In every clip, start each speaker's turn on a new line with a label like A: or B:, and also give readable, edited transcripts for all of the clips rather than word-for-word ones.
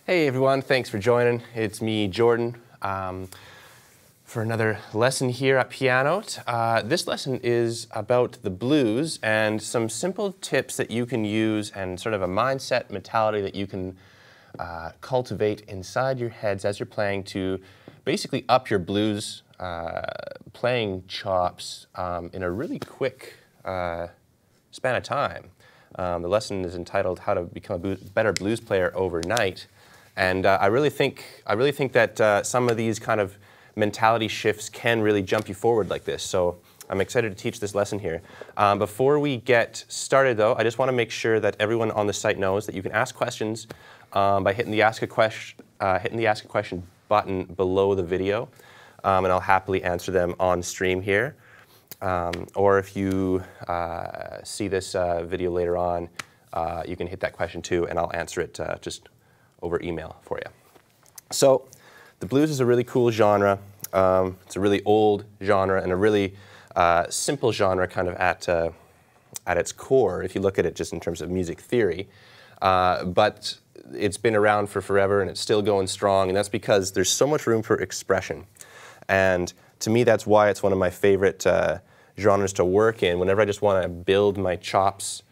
A: Hey everyone, thanks for joining. It's me, Jordan, for another lesson here at Pianote. This lesson is about the blues and some simple tips that you can use and sort of a mindset, mentality that you can cultivate inside your heads as you're playing to basically up your blues playing chops in a really quick span of time. The lesson is entitled How to Become a Better Blues Player Overnight. And I really think that some of these kind of mentality shifts can really jump you forward like this. So I'm excited to teach this lesson here. Before we get started, though, I just want to make sure that everyone on the site knows that you can ask questions by hitting the Ask a Question button below the video, and I'll happily answer them on stream here. Or if you see this video later on, you can hit that question too, and I'll answer it just over email for you. So the blues is a really cool genre. It's a really old genre and a really simple genre kind of at its core if you look at it just in terms of music theory. But it's been around for forever and it's still going strong, and that's because there's so much room for expression. And to me, that's why it's one of my favorite genres to work in whenever I just want to build my chops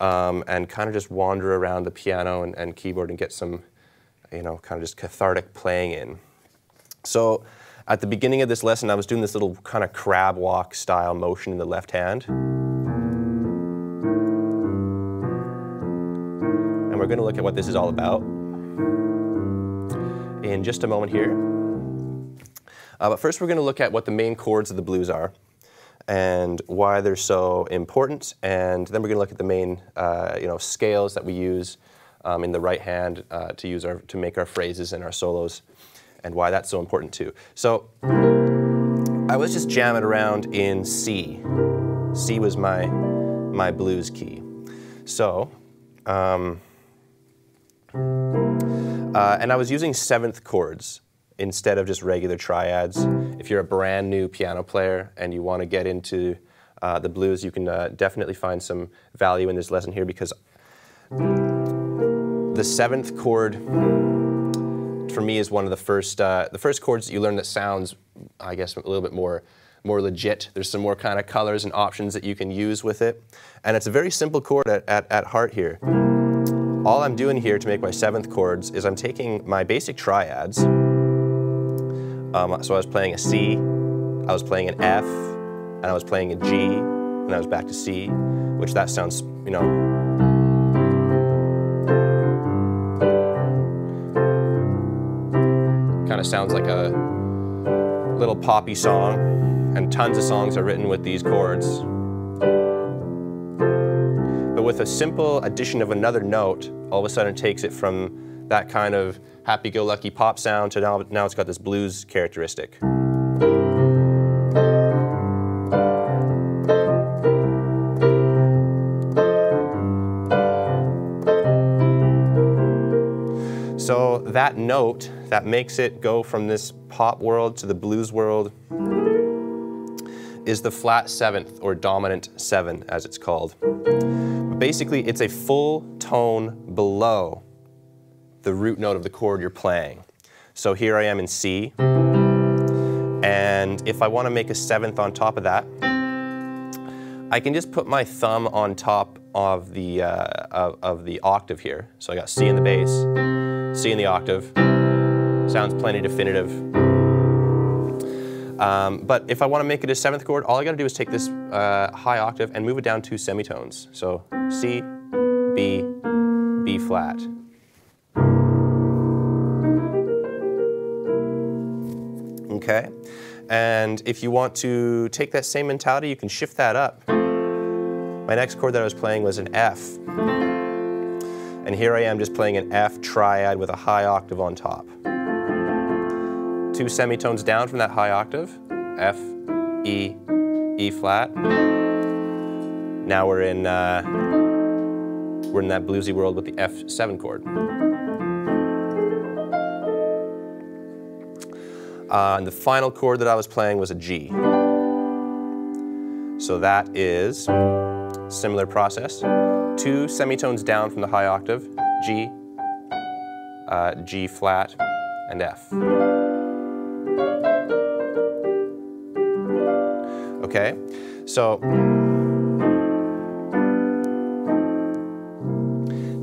A: and kind of just wander around the piano and keyboard and get some, kind of just cathartic playing in. So at the beginning of this lesson, I was doing this little kind of crab walk style motion in the left hand. And we're going to look at what this is all about in just a moment here. But first we're going to look at what the main chords of the blues are and why they're so important. And then we're going to look at the main scales that we use in the right hand to make our phrases and our solos, and why that's so important too. So I was just jamming around in C. C was my blues key. So, and I was using seventh chords instead of just regular triads. If you're a brand new piano player and you want to get into the blues, you can definitely find some value in this lesson here, because the seventh chord for me is one of the first chords that you learn that sounds, I guess, a little bit more legit. There's some more kind of colors and options that you can use with it. And it's a very simple chord at heart here. All I'm doing here to make my seventh chords is I'm taking my basic triads. So I was playing a C, I was playing an F, and I was playing a G, and I was back to C, which that sounds, kind of sounds like a little poppy song, and tons of songs are written with these chords. But with a simple addition of another note, all of a sudden it takes it from that kind of happy-go-lucky pop sound to now it's got this blues characteristic. So that note that makes it go from this pop world to the blues world is the flat seventh, or dominant seven as it's called. But basically it's a full tone below the root note of the chord you're playing. So here I am in C, and if I want to make a seventh on top of that, I can just put my thumb on top of the octave here. So I got C in the bass, C in the octave. Sounds plenty definitive. But if I want to make it a seventh chord, all I got to do is take this high octave and move it down 2 semitones. So C, B, B flat. Okay, and if you want to take that same mentality, you can shift that up. My next chord that I was playing was an F. And here I am just playing an F triad with a high octave on top. 2 semitones down from that high octave, F, E, E flat. Now we're in that bluesy world with the F7 chord. And the final chord that I was playing was a G. So that is similar process. 2 semitones down from the high octave, G, G flat, and F. Okay, so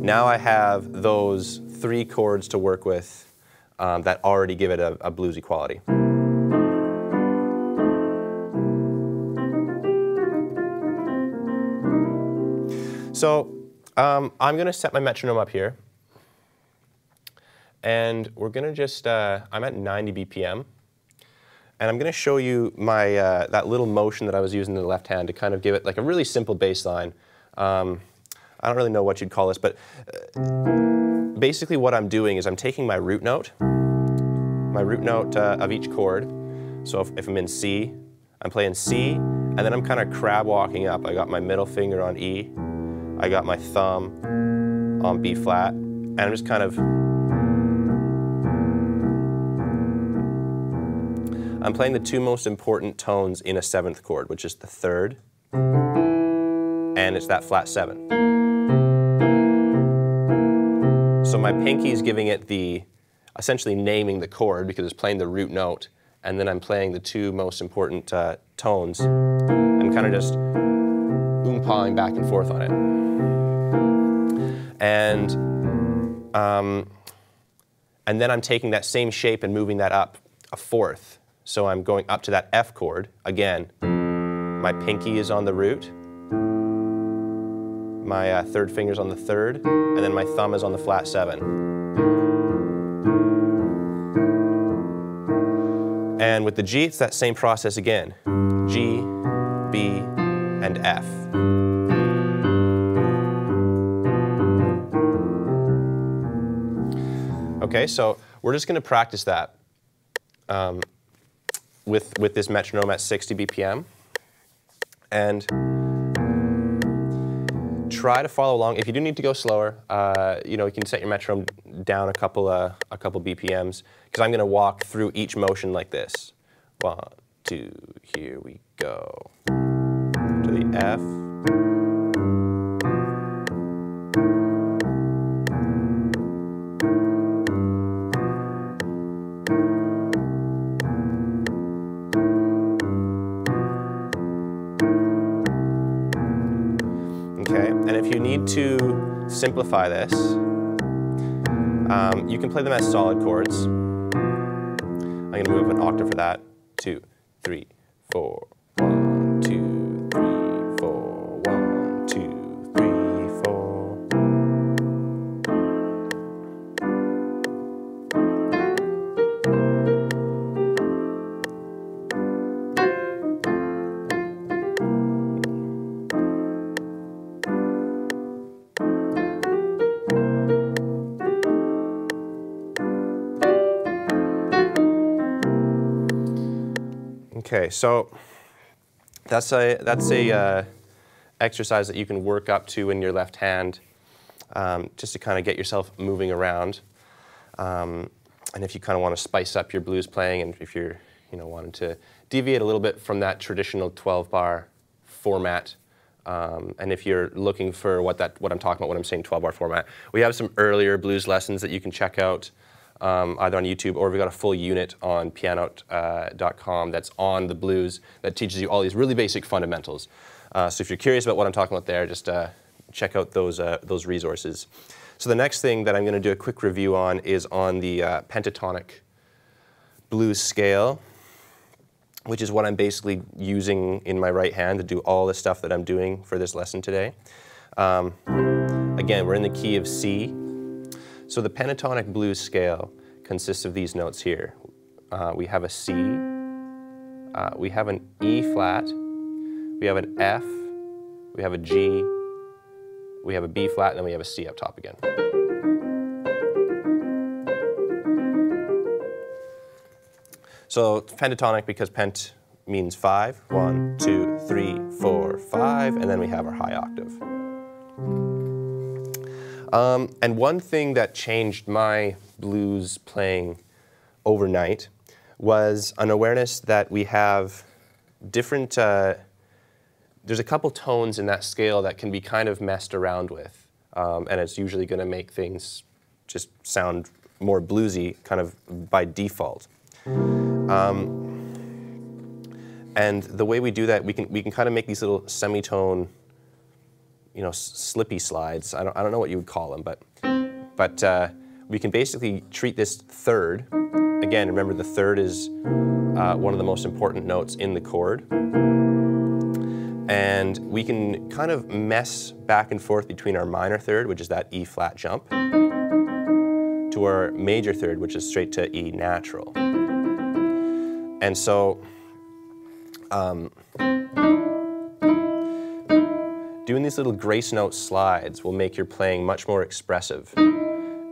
A: now I have those 3 chords to work with that already give it a bluesy quality. So I'm going to set my metronome up here, and we're going to just, I'm at 90 BPM, and I'm going to show you my, that little motion that I was using in the left hand to kind of give it like a really simple bass line. I don't really know what you'd call this, but basically what I'm doing is I'm taking my root note of each chord. So if I'm in C, I'm playing C, and then I'm kind of crab walking up. I got my middle finger on E, I got my thumb on B flat, and I'm just kind of, I'm playing the 2 most important tones in a 7th chord, which is the 3rd, and it's that flat 7. So my pinky is giving it the, essentially naming the chord because it's playing the root note, and then I'm playing the 2 most important tones. I'm kind of just oompahing back and forth on it. And then I'm taking that same shape and moving that up a 4th. So I'm going up to that F chord. Again, my pinky is on the root, my 3rd finger's on the 3rd, and then my thumb is on the flat 7. And with the G, it's that same process again. G, B, and F. Okay, so we're just going to practice that with this metronome at 60 BPM. And try to follow along. If you do need to go slower, you know, you can set your metronome down a couple BPMs, because I'm going to walk through each motion like this. 1, 2, here we go. To the F. Okay, and if you need to simplify this, you can play them as solid chords. I'm going to move up an octave for that. 2, 3, 4. 1, 2, 3, 4. 1, 2, 3, 4. Okay, so that's a exercise that you can work up to in your left hand, just to kind of get yourself moving around. And if you kind of want to spice up your blues playing, and if you're wanting to deviate a little bit from that traditional 12-bar format, and if you're looking for what I'm talking about when I'm saying 12-bar format, we have some earlier blues lessons that you can check out. Either on YouTube, or we've got a full unit on Pianote.com that's on the blues that teaches you all these really basic fundamentals. So if you're curious about what I'm talking about there, just check out those resources. So the next thing that I'm going to do a quick review on is on the pentatonic blues scale, which is what I'm basically using in my right hand to do all the stuff that I'm doing for this lesson today. Again, we're in the key of C. So the pentatonic blues scale consists of these notes here. We have a C, we have an E flat, we have an F, we have a G, we have a B flat, and then we have a C up top again. So it's pentatonic because pent means 5. 1, 2, 3, 4, 5, and then we have our high octave. And one thing that changed my blues playing overnight was an awareness that we have different, there's a couple tones in that scale that can be kind of messed around with, and it's usually going to make things just sound more bluesy kind of by default. And the way we do that, we can kind of make these little semitone, you know, slippy slides. I don't know what you would call them, but we can basically treat this third. Again, remember the third is one of the most important notes in the chord. And we can kind of mess back and forth between our minor third, which is that E flat jump, to our major third, which is straight to E natural. And so doing these little grace note slides will make your playing much more expressive.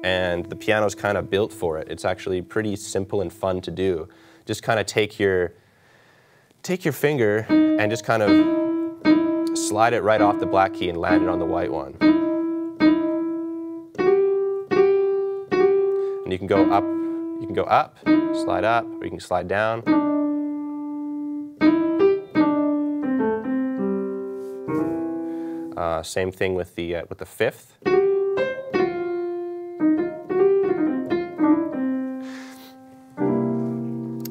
A: And the piano's kind of built for it. It's actually pretty simple and fun to do. Just kind of take your finger and just kind of slide it right off the black key and land it on the white one. And you can go up, slide up, or you can slide down. Same thing with the fifth.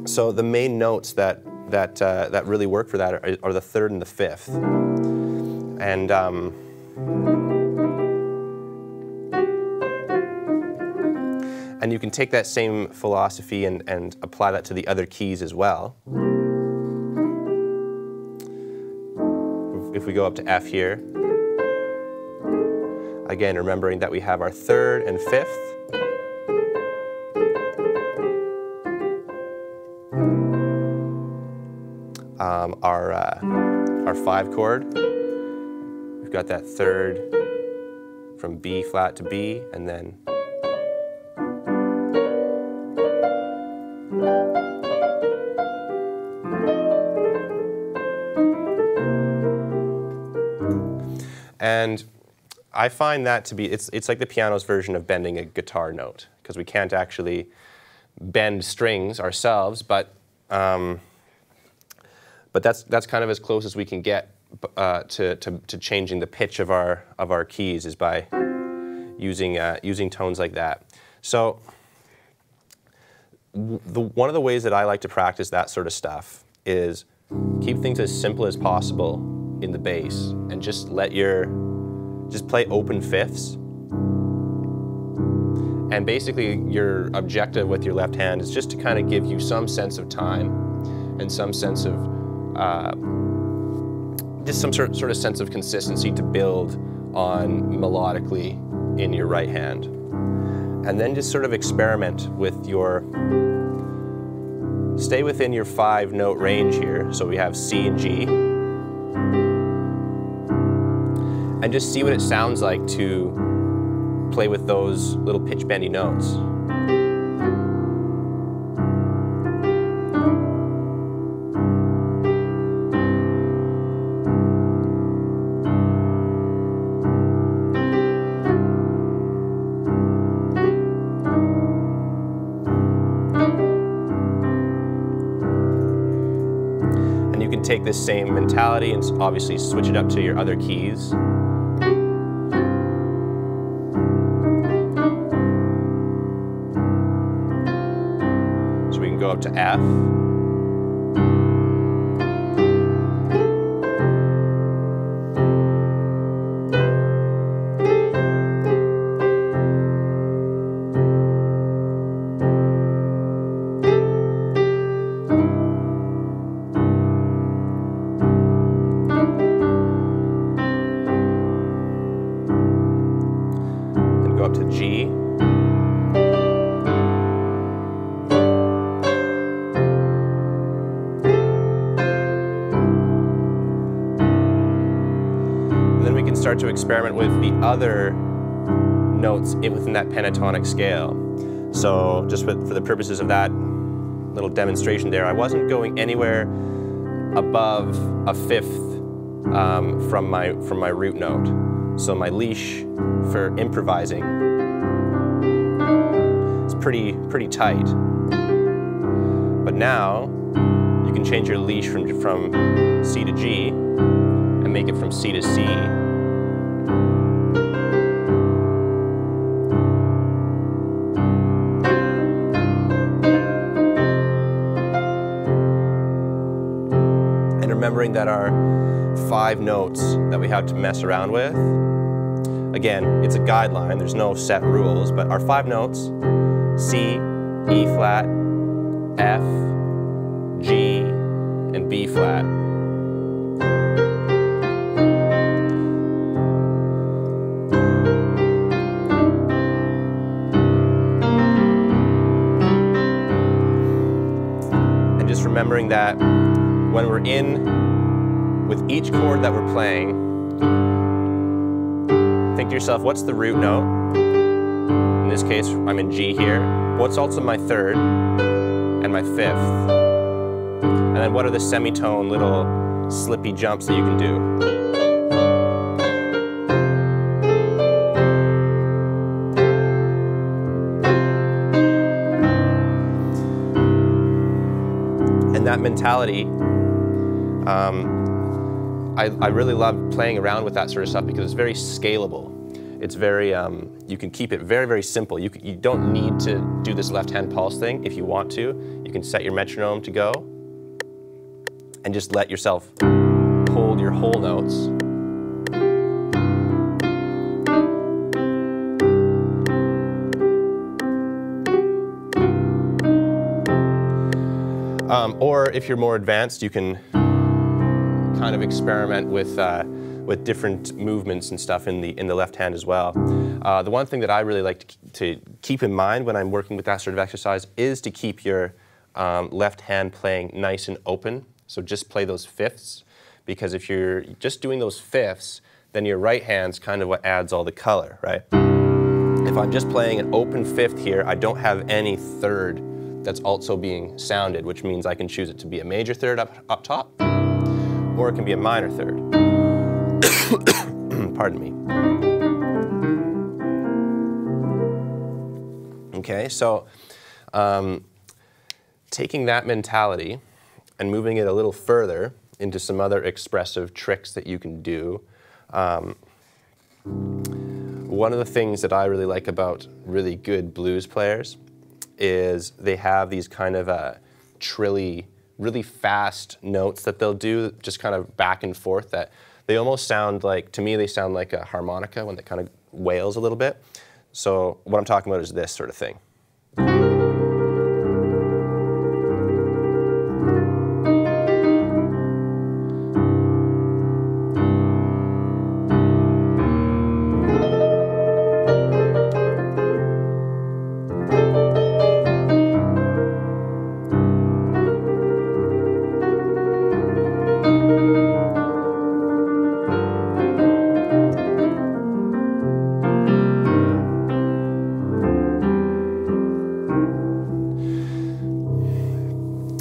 A: So the main notes that really work for that are the third and the fifth. And you can take that same philosophy and apply that to the other keys as well. If we go up to F here, again, remembering that we have our third and fifth. Our 5 chord, we've got that third from B flat to B, and then and I find that to be, it's like the piano's version of bending a guitar note, because we can't actually bend strings ourselves, but that's kind of as close as we can get to changing the pitch of our keys, is by using tones like that. So one of the ways that I like to practice that sort of stuff is keep things as simple as possible in the bass, and just play open fifths. And basically your objective with your left hand is just to kind of give you some sense of time and some sense of just some sort of sense of consistency to build on melodically in your right hand. And then just sort of experiment with stay within your 5-note range here. So we have C and G. And just see what it sounds like to play with those little pitch bendy notes. And you can take this same mentality and obviously switch it up to your other keys. Go up to F. Then go up to G. Start to experiment with the other notes within that pentatonic scale. So just for the purposes of that little demonstration there, I wasn't going anywhere above a fifth from my root note. So my leash for improvising is pretty tight. But now you can change your leash from C to G and make it from C to C. remembering that our 5 notes that we have to mess around with, again, it's a guideline, there's no set rules, but our 5 notes, C, E flat, F, G, and B flat. And just remembering that when we're in with each chord that we're playing, think to yourself, what's the root note? In this case, I'm in G here. What's also my 3rd and my 5th? And then what are the semitone little slippy jumps that you can do? And that mentality, I really love playing around with that sort of stuff because it's very scalable. It's very, you can keep it very, very simple. You don't need to do this left-hand pulse thing if you want to. You can set your metronome to go and just let yourself hold your whole notes. Or if you're more advanced, you can kind of experiment with different movements and stuff in the left hand as well. The one thing that I really like to keep in mind when I'm working with that sort of exercise is to keep your left hand playing nice and open. So just play those 5ths, because if you're just doing those 5ths, then your right hand's kind of what adds all the color, right? If I'm just playing an open 5th here, I don't have any 3rd that's also being sounded, which means I can choose it to be a major 3rd up top, or it can be a minor 3rd. Pardon me. Okay, so taking that mentality and moving it a little further into some other expressive tricks that you can do. One of the things that I really like about really good blues players is they have these kind of trilly, really fast notes that they'll do, just kind of back and forth, that they almost sound like, to me they sound like a harmonica when it kind of wails a little bit. So what I'm talking about is this sort of thing.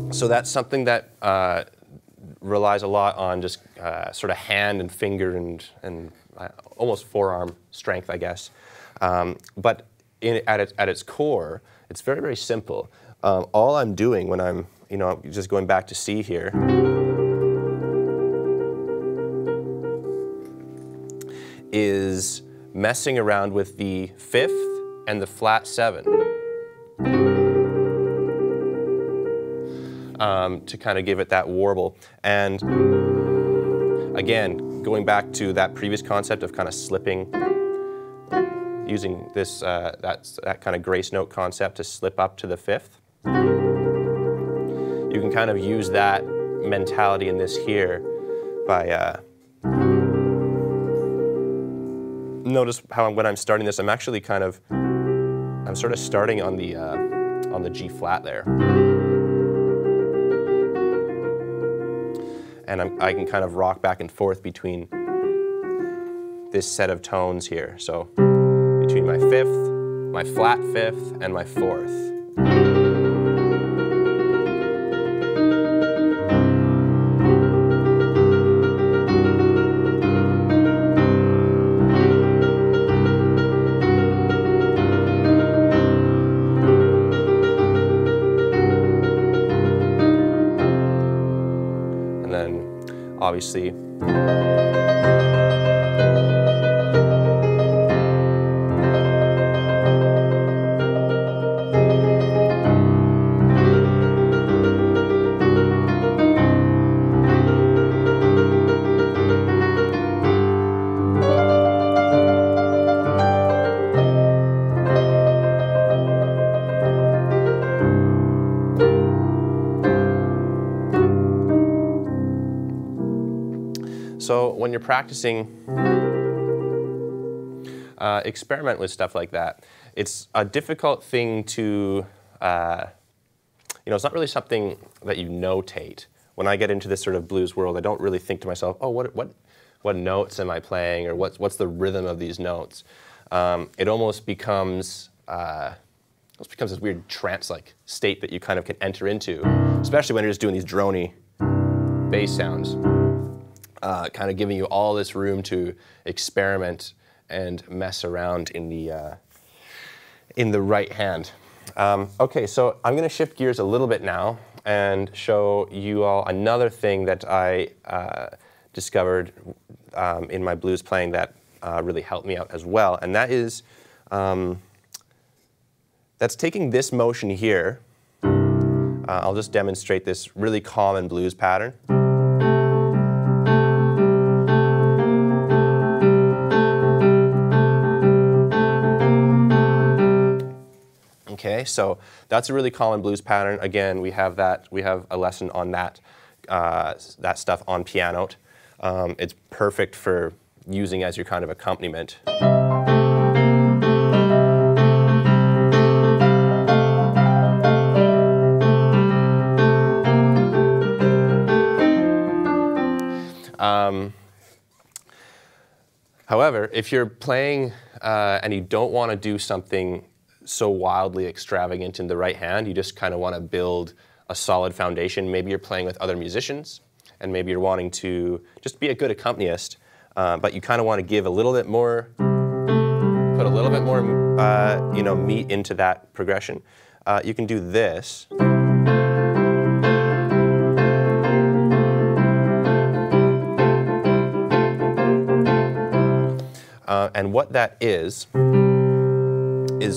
A: So that's something that relies a lot on just sort of hand and finger and almost forearm strength, I guess. But at its core, it's very, very simple. All I'm doing when I'm, just going back to C here, is messing around with the 5th and the flat 7. To kind of give it that warble. And again, going back to that previous concept of kind of slipping, using this that kind of grace note concept to slip up to the 5th. You can kind of use that mentality in this here by notice how when I'm starting this, I'm actually I'm sort of starting on the G flat there. And I can kind of rock back and forth between this set of tones here. So between my 5th, my flat 5th, and my 4th. And then obviously So when you're practicing, experiment with stuff like that. It's a difficult thing to, it's not really something that you notate. When I get into this sort of blues world, I don't really think to myself, oh, what notes am I playing, or what's the rhythm of these notes? It almost becomes this weird trance-like state that you kind of can enter into, especially when you're just doing these droney bass sounds, kind of giving you all this room to experiment and mess around in the right hand. Okay, so I'm going to shift gears a little bit now and show you all another thing that I discovered in my blues playing that really helped me out as well, and that is that's taking this motion here. I'll just demonstrate this really common blues pattern. Okay, so that's a really common blues pattern. Again, we have a lesson on that stuff on Pianote. It's perfect for using as your kind of accompaniment. However, if you're playing and you don't want to do something so wildly extravagant in the right hand, you just kind of want to build a solid foundation. Maybe you're playing with other musicians, and maybe you're wanting to just be a good accompanist, but you kind of want to give a little bit more, put a little bit more, meat into that progression. You can do this. And what that is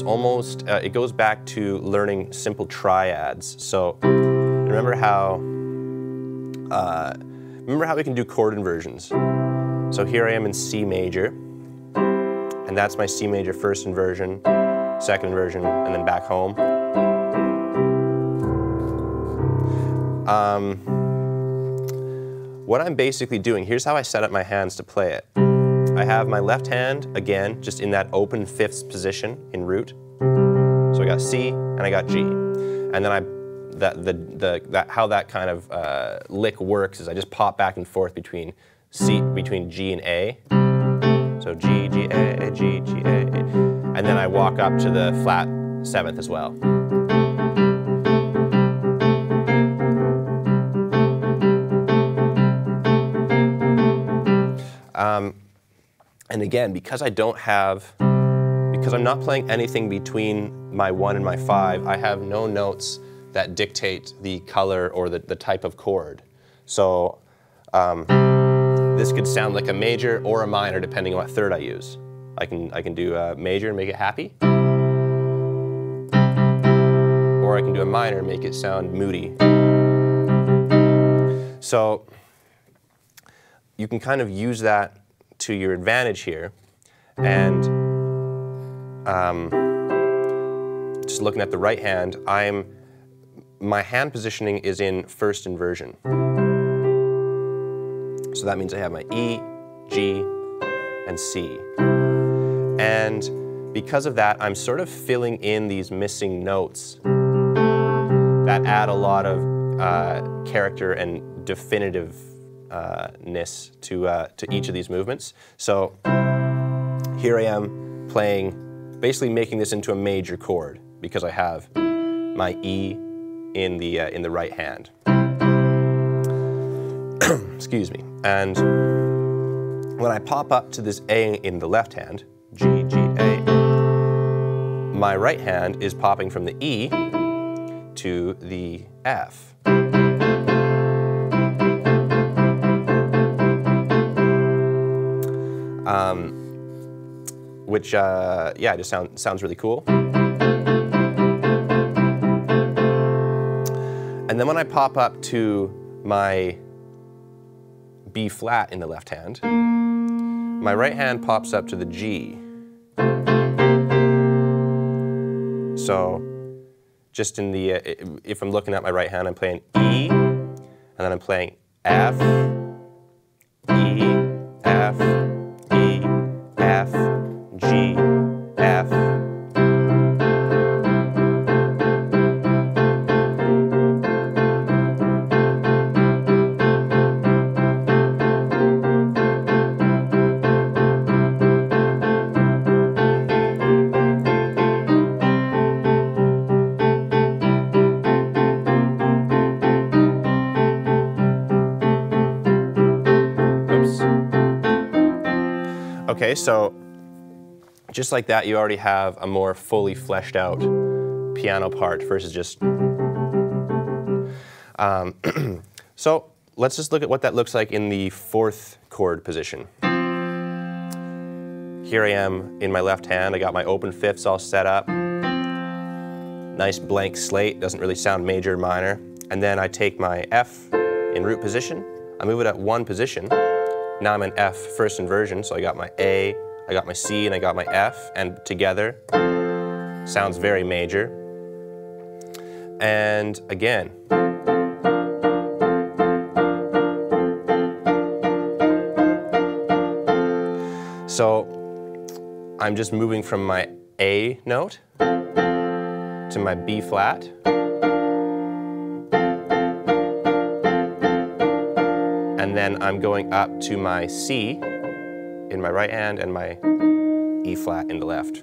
A: almost, it goes back to learning simple triads. So remember how we can do chord inversions. So here I am in C major, and that's my C major first inversion, second inversion, and then back home. What I'm basically doing, here's how I set up my hands to play it. I have my left hand, again, just in that open fifths position in root. So I got C and I got G. And then how that kind of lick works is I just pop back and forth between G and A. So G, G, A, G, G, A. And then I walk up to the flat seventh as well. And again, because I'm not playing anything between my 1 and my 5, I have no notes that dictate the color or the type of chord. So this could sound like a major or a minor depending on what third I use. I can do a major and make it happy, or I can do a minor and make it sound moody. So you can kind of use that to your advantage here, and just looking at the right hand, my hand positioning is in first inversion. So that means I have my E, G, and C. And because of that, I'm sort of filling in these missing notes that add a lot of character and definitiveness to each of these movements. So here I am playing, basically making this into a major chord because I have my E in the right hand. Excuse me. And when I pop up to this A in the left hand, G, G, A, my right hand is popping from the E to the F. Which, yeah, just sounds really cool. And then when I pop up to my B flat in the left hand, my right hand pops up to the G. So just in the, if I'm looking at my right hand, I'm playing E, and then I'm playing F, E, F, E, F, G, F. Okay, so just like that, you already have a more fully fleshed out piano part versus just... So let's just look at what that looks like in the fourth chord position. Here I am in my left hand. I got my open fifths all set up. Nice blank slate, doesn't really sound major or minor. And then I take my F in root position. I move it at one position. Now I'm in F first inversion, so I got my A, I got my C, and I got my F, and together sounds very major. And again. So I'm just moving from my A note to my B flat. And then I'm going up to my C in my right hand and my E flat in the left.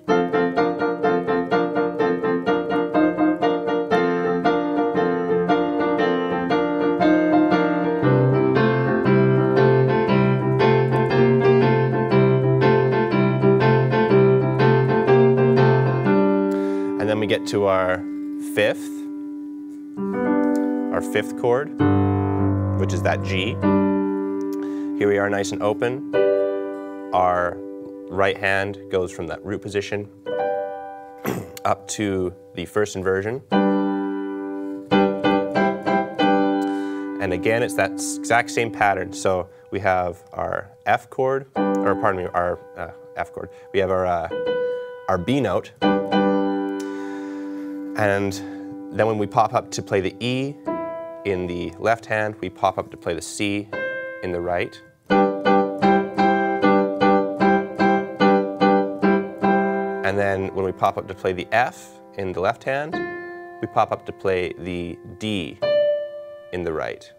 A: And then we get to our fifth chord, which is that G. Here we are nice and open. Our right hand goes from that root position up to the first inversion. And again, it's that exact same pattern. So we have our F chord, or pardon me, our F chord. We have our B note. And then when we pop up to play the E in the left hand, we pop up to play the C in the right. And then when we pop up to play the F in the left hand, we pop up to play the D in the right.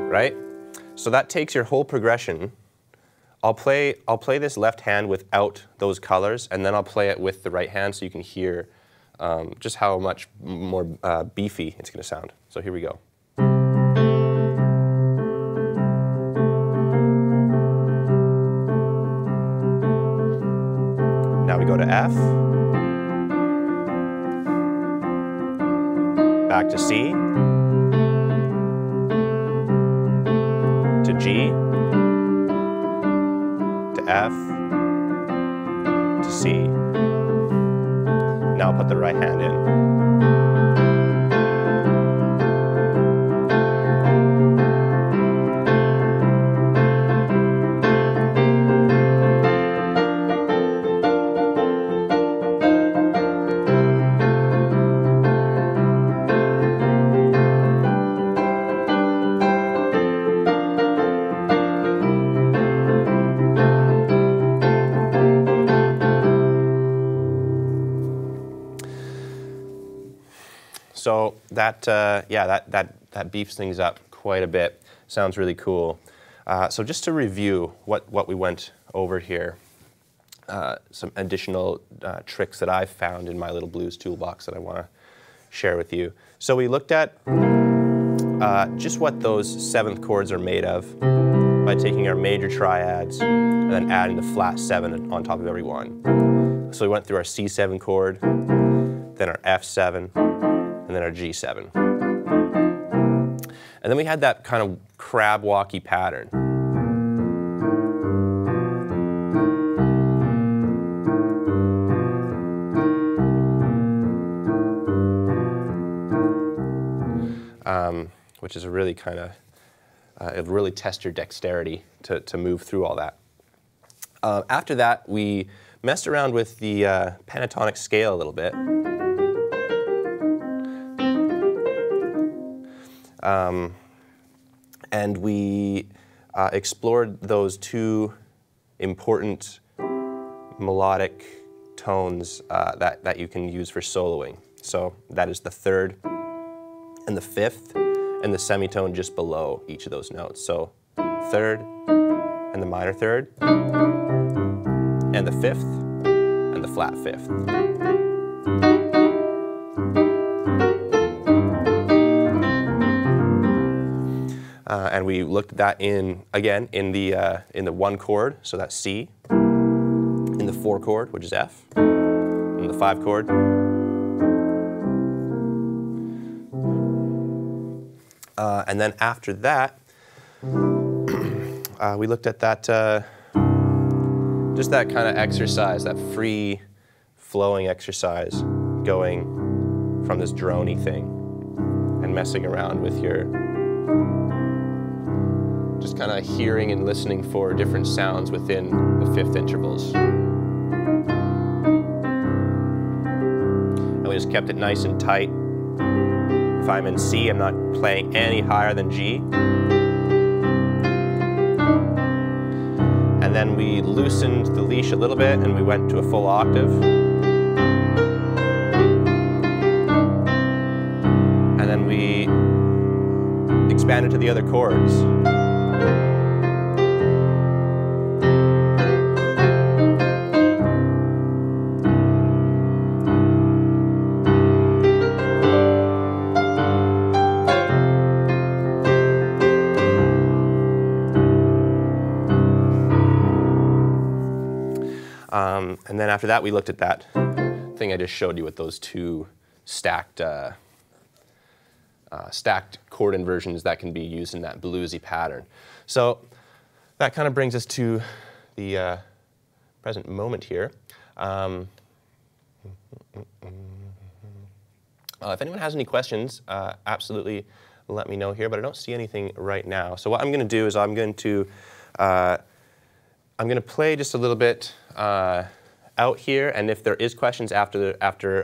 A: Right? So that takes your whole progression. I'll play this left hand without those colors, and then I'll play it with the right hand so you can hear just how much more beefy it's going to sound. So here we go. Now we go to F, back to C, to G, to F, to C. Now I'll put the right hand in. So that, that beefs things up quite a bit. Sounds really cool. So just to review what we went over here, some additional tricks that I've found in my little blues toolbox that I want to share with you. So we looked at just what those seventh chords are made of by taking our major triads and then adding the flat seven on top of every one. So we went through our C7 chord, then our F7, and then our G7. And then we had that kind of crab walky pattern. Which is a really kind of, it'll really test your dexterity to move through all that. After that, we messed around with the pentatonic scale a little bit. And we explored those two important melodic tones that you can use for soloing. So that is the third and the fifth, and the semitone just below each of those notes. So third and the minor third, and the fifth and the flat fifth. And we looked at that again in the one chord, so that's C, in the four chord, which is F, in the five chord, and then after that, we looked at that, just that kind of exercise, that free flowing exercise, going from this droney thing and messing around with your, just kind of hearing and listening for different sounds within the fifth intervals. And we just kept it nice and tight. If I'm in C, I'm not playing any higher than G. And then we loosened the leash a little bit and we went to a full octave. And then we expanded to the other chords. And then after that, we looked at that thing I just showed you with those two stacked chord inversions that can be used in that bluesy pattern. So that kind of brings us to the present moment here. If anyone has any questions, absolutely let me know here, but I don't see anything right now. So what I'm going to do is I'm going to play just a little bit out here, and if there is questions after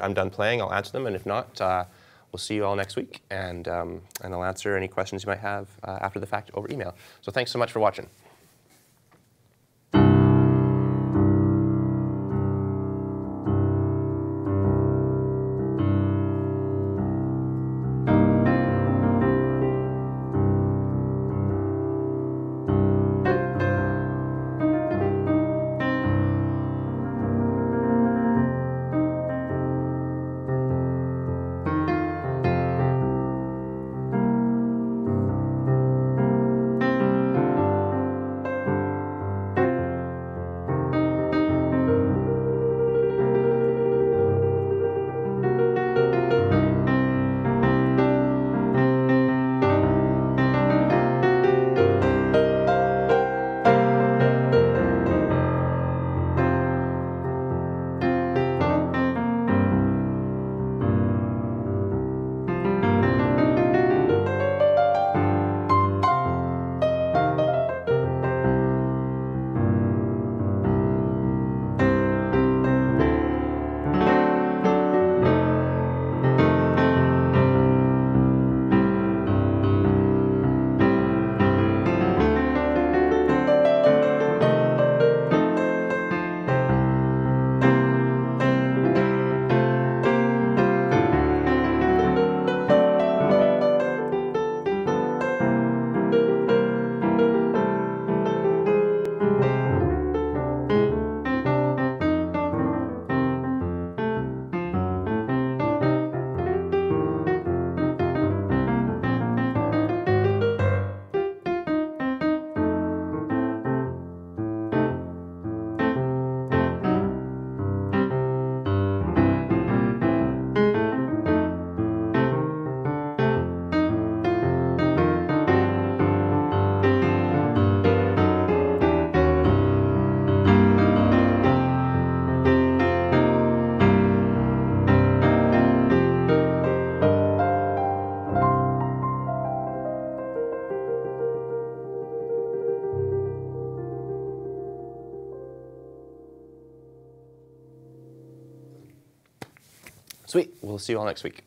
A: I'm done playing, I'll answer them, and if not, we'll see you all next week, and I'll answer any questions you might have after the fact over email. So thanks so much for watching. Sweet. We'll see you all next week.